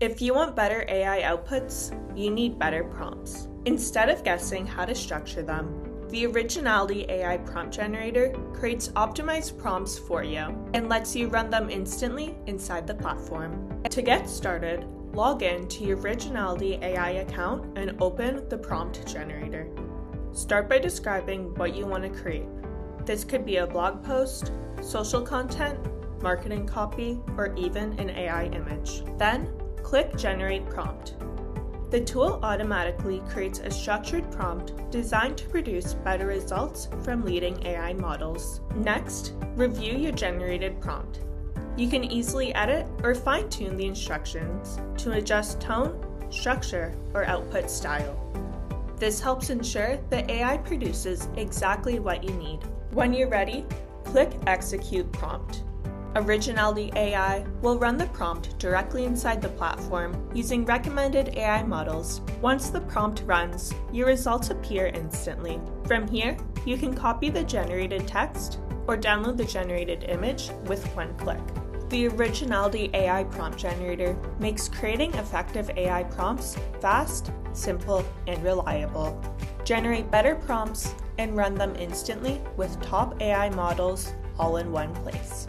If you want better AI outputs, you need better prompts. Instead of guessing how to structure them, the Originality AI Prompt Generator creates optimized prompts for you and lets you run them instantly inside the platform. To get started, log in to your Originality AI account and open the prompt generator. Start by describing what you want to create. This could be a blog post, social content, marketing copy, or even an AI image. Then, click Generate Prompt. The tool automatically creates a structured prompt designed to produce better results from leading AI models. Next, review your generated prompt. You can easily edit or fine-tune the instructions to adjust tone, structure, or output style. This helps ensure the AI produces exactly what you need. When you're ready, click Execute Prompt. Originality AI will run the prompt directly inside the platform using recommended AI models. Once the prompt runs, your results appear instantly. From here, you can copy the generated text or download the generated image with one click. The Originality AI Prompt Generator makes creating effective AI prompts fast, simple, and reliable. Generate better prompts and run them instantly with top AI models all in one place.